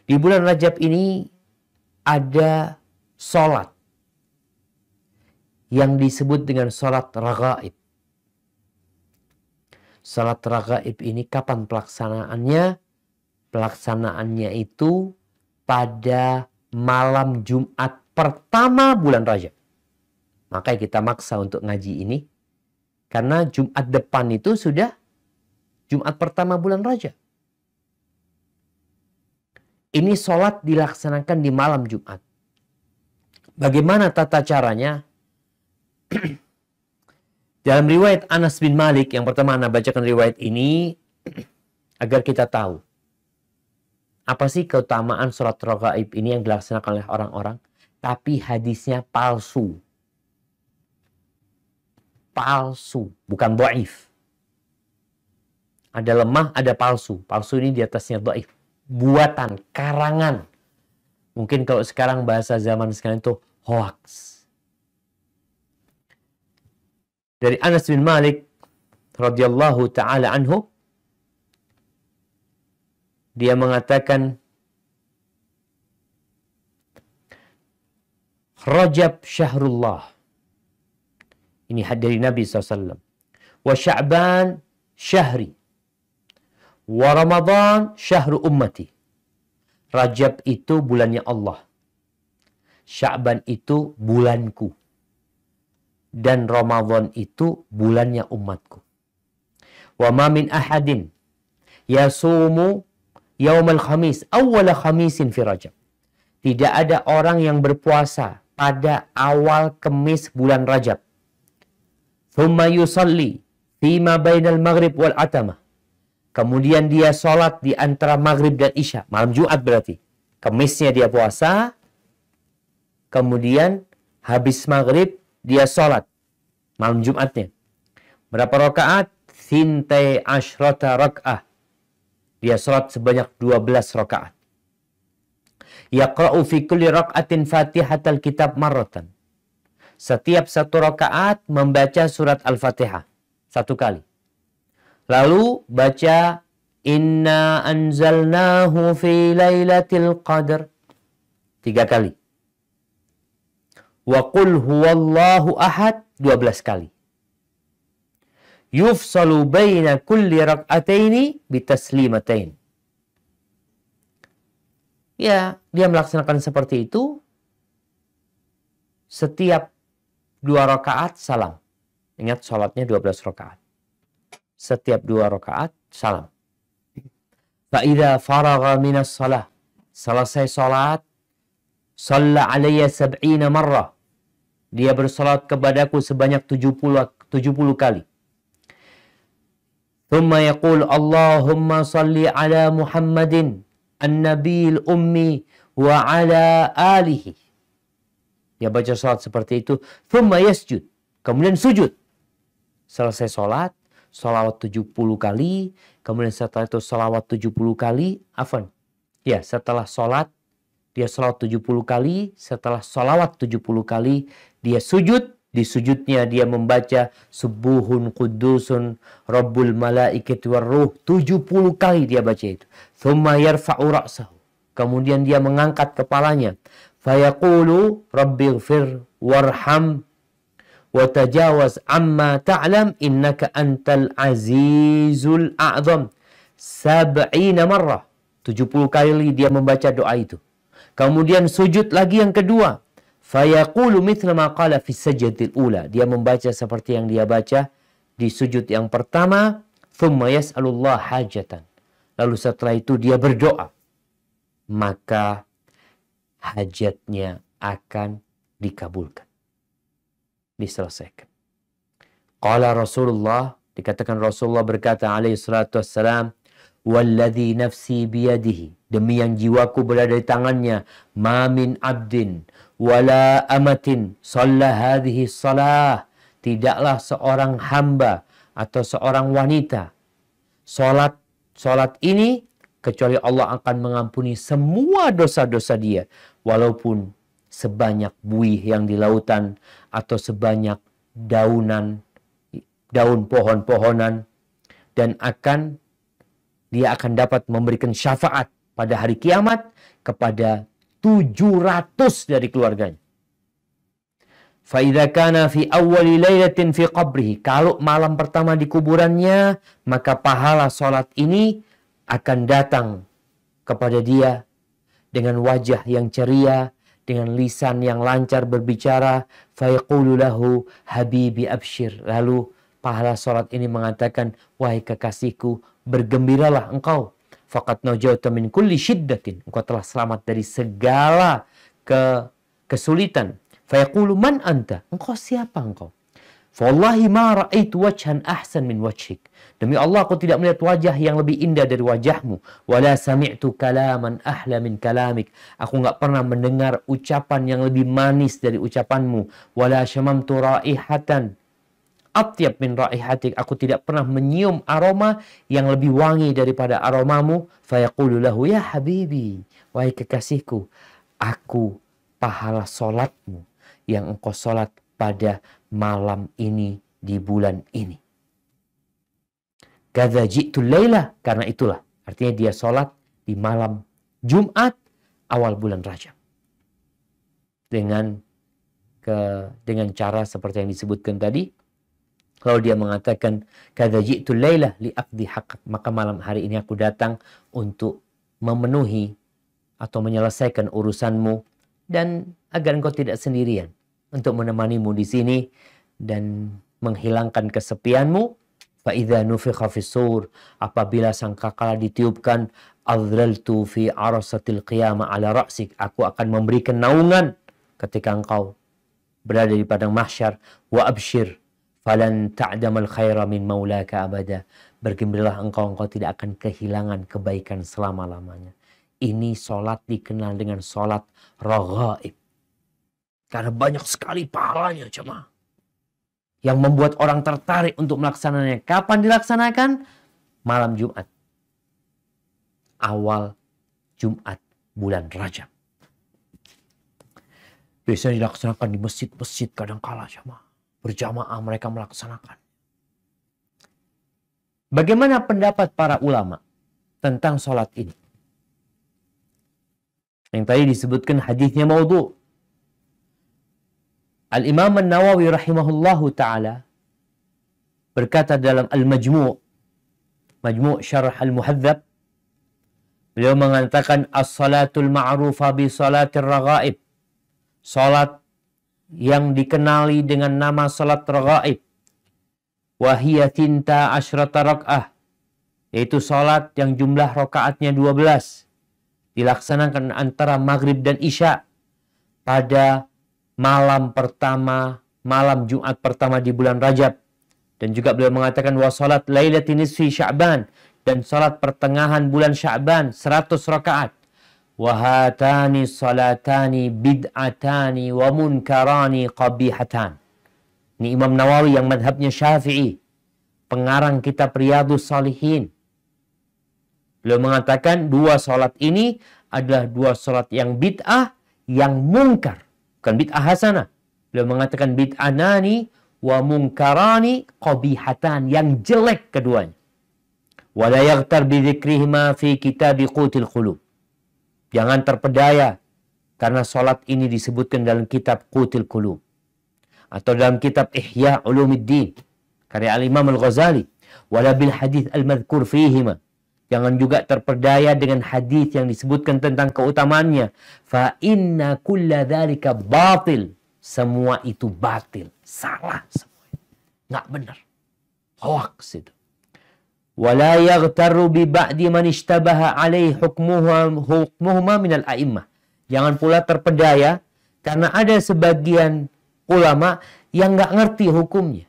Di bulan Rajab ini ada sholat yang disebut dengan sholat raghaib. Sholat raghaib ini kapan pelaksanaannya? Pelaksanaannya itu pada malam Jumat pertama bulan Rajab. Makanya kita maksa untuk ngaji ini. Karena Jumat depan itu sudah Jumat pertama bulan Rajab. Ini sholat dilaksanakan di malam Jumat. Bagaimana tata caranya? Dalam riwayat Anas bin Malik, yang pertama Anda bacakan riwayat ini agar kita tahu apa sih keutamaan sholat raghaib ini yang dilaksanakan oleh orang-orang, tapi hadisnya palsu. Palsu, bukan dhaif. Ada lemah, ada palsu. Palsu ini di atasnya dhaif. Buatan, karangan. Mungkin kalau sekarang bahasa zaman sekarang itu hoax. Dari Anas bin Malik radhiyallahu taala anhu, dia mengatakan Rajab syahrullah. Ini dari Nabi SAW. Wa Sya'ban syahri. Wa Ramadan syahru ummati. Rajab itu bulannya Allah. Sya'ban itu bulanku. Dan Ramadan itu bulannya umatku. Wa ma min ahadin yasumu yaumal khamis awwala khamisin fi Rajab. Tidak ada orang yang berpuasa pada awal Kemis bulan Rajab. Thumma yusalli fima bainal maghrib wal atamah. Kemudian dia sholat di antara maghrib dan isya. Malam Jumat berarti. Kemisnya dia puasa. Kemudian habis maghrib dia sholat. Malam Jumatnya. Berapa rakaat? Thintai ashrata rak'ah. Dia sholat sebanyak 12 rakaat. Yaqra'u fi kulli rak'atin fatihatal kitab marratan. Setiap satu rakaat membaca surat Al-Fatihah. Satu kali. Lalu baca Inna anzalnahu fi lailatul qadr. 3 kali. Wa qul huwallahu ahad 12 kali. Yufsalu baina kulli rak'ataini bitaslimatain. Ya, dia melaksanakan seperti itu. Setiap 2 rakaat salam. Ingat sholatnya 12 rakaat. Setiap 2 rakaat salam. Fa'idha faragha minas salah. Selesai sholat. Shalla alaiya 70 marrah. Dia bersalat kepadaku sebanyak 70 kali. Thumma yaqul Allahumma salli ala Muhammadin an-nabiyil ummi wa ala alihi. Dia baca salat seperti itu. Thumma yasjud. Kemudian sujud. Selesai salat, salawat 70 kali. Kemudian setelah itu salawat 70 kali. Afwan. Ya, setelah salat dia salawat 70 kali. Setelah salawat 70 kali dia sujud. Di sujudnya dia membaca Subuhun Qudusun Rabbul Malaikati Warruh. 70 kali dia baca itu. Thumma yarfa'u ra'sahu. Kemudian dia mengangkat kepalanya. Fayaqulu Rabbighfir warham wa tajawaz amma ta'lam innaka antal azizul a'zam. 70 marrah. 70 kali dia membaca doa itu. Kemudian sujud lagi yang kedua. Fayaqulu mithla ma qala fi sajdatil ula. Dia membaca seperti yang dia baca di sujud yang pertama. Thumma yas'alullah hajatan. Lalu setelah itu dia berdoa. Maka hajatnya akan dikabulkan. Diselesaikan. Qala Rasulullah, dikatakan Rasulullah berkata alaihi salatu wassalam, walladhi nafsi biyadihi, demi yang jiwaku berada di tangannya, ma min abdin wala amatin shalla hadhihi salah, tidaklah seorang hamba atau seorang wanita salat ini kecuali Allah akan mengampuni semua dosa-dosa dia, walaupun sebanyak buih yang di lautan atau sebanyak daun pohon-pohonan, dan dia akan dapat memberikan syafaat pada hari kiamat kepada 700 dari keluarganya. فَإِذَا كَانَ فِي أَوَّلِ لَيْلَةٍ فِي قَبْرِهِ. Kalau malam pertama di kuburannya, maka pahala sholat ini akan datang kepada dia dengan wajah yang ceria, dengan lisan yang lancar berbicara. فَيَقُولُ لَهُ حَبِيبِ أَبْشِرْ. Lalu pahala sholat ini mengatakan, wahai kekasihku, bergembiralah engkau. فَقَدْ نَجَوْتَ مِنْ كُلِّ شِدَّةٍ. Engkau telah selamat dari segala kesulitan. Fayaqulu man anta? Engkau siapa engkau? Fawallahi ma ra'aitu wajhan ahsan min wajhik. Demi Allah, aku tidak melihat wajah yang lebih indah dari wajahmu. Wala sami'tu kalaman ahla min kalamik. Aku enggak pernah mendengar ucapan yang lebih manis dari ucapanmu. Wala syamamtu raihatan atyab min raihatik. Aku tidak pernah menyium aroma yang lebih wangi daripada aromamu. Fayaqulu lahu ya habibi, wahai kekasihku, aku pahala solatmu yang engkau solat pada malam ini di bulan ini. Kadza ji'tul laila, karena itulah artinya dia solat di malam Jumat awal bulan Rajab. Dengan cara seperti yang disebutkan tadi. Kalau dia mengatakan kadza ji'tul laila li'aqdi haqqak, maka malam hari ini aku datang untuk memenuhi atau menyelesaikan urusanmu dan agar engkau tidak sendirian, untuk menemanimu di sini dan menghilangkan kesepianmu. Fa idza nufikha fis-sur, apabila sangkakala ditiupkan, azlaltu fi arasatil qiyamah ala ra'sik, aku akan memberikan naungan ketika engkau berada di padang mahsyar. Wa abshir falan ta'damal khaira min maulaka abada. Bergembiralah engkau tidak akan kehilangan kebaikan selama-lamanya. Ini solat dikenal dengan solat raghaib. Karena banyak sekali pahalanya, jemaah. Yang membuat orang tertarik untuk melaksanakannya. Kapan dilaksanakan? Malam Jumat. Awal Jumat bulan Rajab. Biasanya dilaksanakan di masjid-masjid kadangkala, jemaah. Berjamaah mereka melaksanakan. Bagaimana pendapat para ulama tentang solat ini? Yang tadi disebutkan hadisnya maudhu'. Al-Imam An-Nawawi rahimahullahu ta'ala berkata dalam Al-Majmu' Syarh Al-Muhadzab, beliau mengatakan as-salatul ma'rufa bi salatir raghaib. Salat yang dikenali dengan nama salat raghaib. Wa hiya tinta asyrata rak'ah. Yaitu salat yang jumlah rakaatnya 12. Dilaksanakan antara maghrib dan isya pada malam Jumat pertama di bulan Rajab. Dan juga beliau mengatakan wa salat lailatin nisfi Sya'ban, dan salat pertengahan bulan Sya'ban 100 rakaat. Wa hatani salatani bid'atani wa munkarani qabihatan. Ini Imam Nawawi yang madhabnya Syafi'i, pengarang kitab Riyadhus Shalihin. Beliau mengatakan dua salat ini adalah dua salat yang bid'ah, yang mungkar. Bukan bid'ah hasanah. Beliau mengatakan bid'anani wa munkarani qabihatan, yang jelek keduanya. Wa la yaghtar bi dzikrihima fi kitabi qutil qulub. Jangan terpedaya karena salat ini disebutkan dalam kitab Qutil Qulub atau dalam kitab Ihya Ulumuddin karya Al-Imam Al-Ghazali. Wala bil hadits al-madhkur fihima. Jangan juga terpedaya dengan hadis yang disebutkan tentang keutamaannya. Fa inna kulla dzalika batil. Semua itu batil, salah semua. Enggak benar. Hoax itu. Wala yaghtarru bi ba'di man ishtabaha alaihi hukmuhuma minal a'immah. Jangan pula terpedaya karena ada sebagian ulama yang enggak ngerti hukumnya.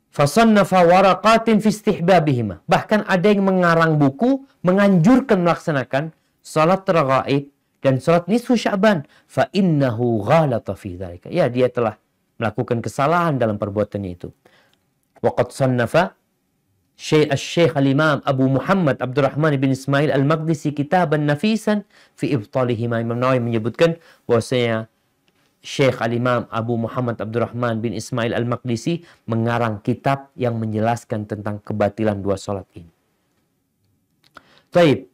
Fasannafa waraqatin fi istihbabihima. Bahkan ada yang mengarang buku menganjurkan melaksanakan salat raghaib dan salat nisfu Sya'ban. Fa innahu ghalata fi dzalika. Ya, dia telah melakukan kesalahan dalam perbuatannya itu. Waqad sannafa Syekh Al-Imam Abu Muhammad Abdurrahman bin Ismail Al-Maqdisi kitaban nafisan fi ibtalihima. Imam Nawawi menyebutkan bahwasanya Syekh Al-Imam Abu Muhammad Abdurrahman bin Ismail Al-Maqdisi mengarang kitab yang menjelaskan tentang kebatilan dua salat ini. Taib.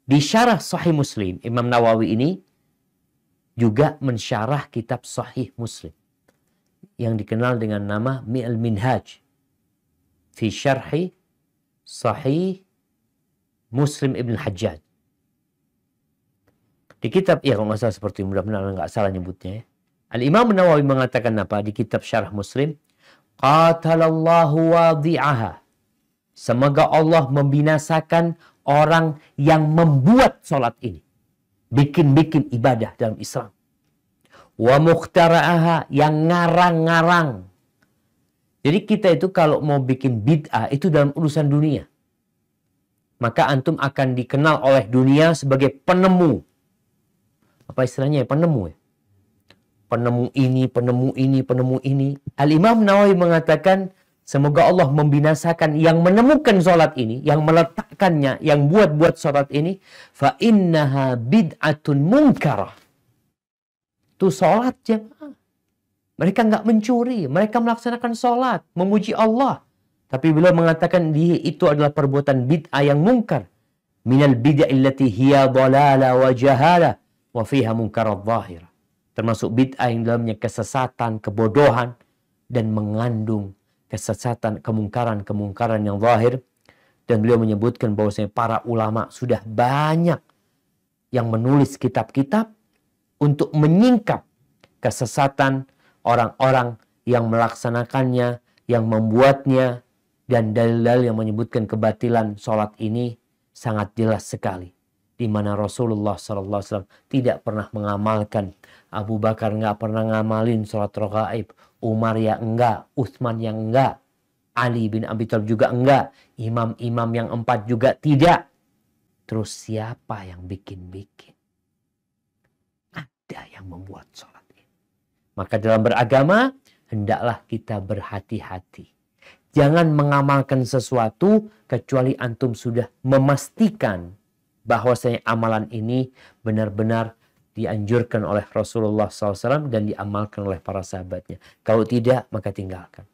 Di syarah Sahih Muslim, Imam Nawawi ini juga mensyarah kitab Sahih Muslim yang dikenal dengan nama Al-Minhaj fi syarhi Sahih Muslim Ibn Hajjaj. Di kitab, ya kalau nggak salah seperti mudah-mudahan nggak salah nyebutnya ya. Al-Imam Nawawi mengatakan apa di kitab Syarah Muslim? Qatalallahu wadi'aha. Semoga Allah membinasakan orang yang membuat sholat ini. Bikin-bikin ibadah dalam Islam. Wa mukhtara'aha, yang ngarang-ngarang. Jadi kita itu kalau mau bikin bid'ah itu dalam urusan dunia. Maka antum akan dikenal oleh dunia sebagai penemu. Apa istilahnya ya? Penemu ya? Penemu ini, penemu ini, penemu ini. Al-Imam Nawawi mengatakan, semoga Allah membinasakan yang menemukan sholat ini, yang meletakkannya, yang buat-buat sholat ini. Fa innaha bid'atun munkarah. Itu sholat jemaah. Mereka nggak mencuri, mereka melaksanakan sholat, memuji Allah. Tapi beliau mengatakan itu adalah perbuatan bid'ah yang mungkar. Minal bid'ah illati hiya dhalala wa jahala wa fiha munkarat zahira. Termasuk bid'ah yang dalamnya kesesatan, kebodohan, dan mengandung kesesatan, kemungkaran yang zahir. Dan beliau menyebutkan bahwasanya para ulama sudah banyak yang menulis kitab-kitab untuk menyingkap kesesatan orang-orang yang melaksanakannya, yang membuatnya, dan dalil-dalil yang menyebutkan kebatilan sholat ini sangat jelas sekali. Di mana Rasulullah SAW tidak pernah mengamalkan. Abu Bakar nggak pernah ngamalin sholat raghaib. Umar ya enggak. Utsman yang enggak. Ali bin Abi Thalib juga enggak. Imam-imam yang 4 juga tidak. Terus siapa yang bikin-bikin? Ada yang membuat sholat ini. Maka dalam beragama, hendaklah kita berhati-hati. Jangan mengamalkan sesuatu kecuali antum sudah memastikan bahwasanya amalan ini benar-benar dianjurkan oleh Rasulullah SAW dan diamalkan oleh para sahabatnya. Kalau tidak, maka tinggalkan.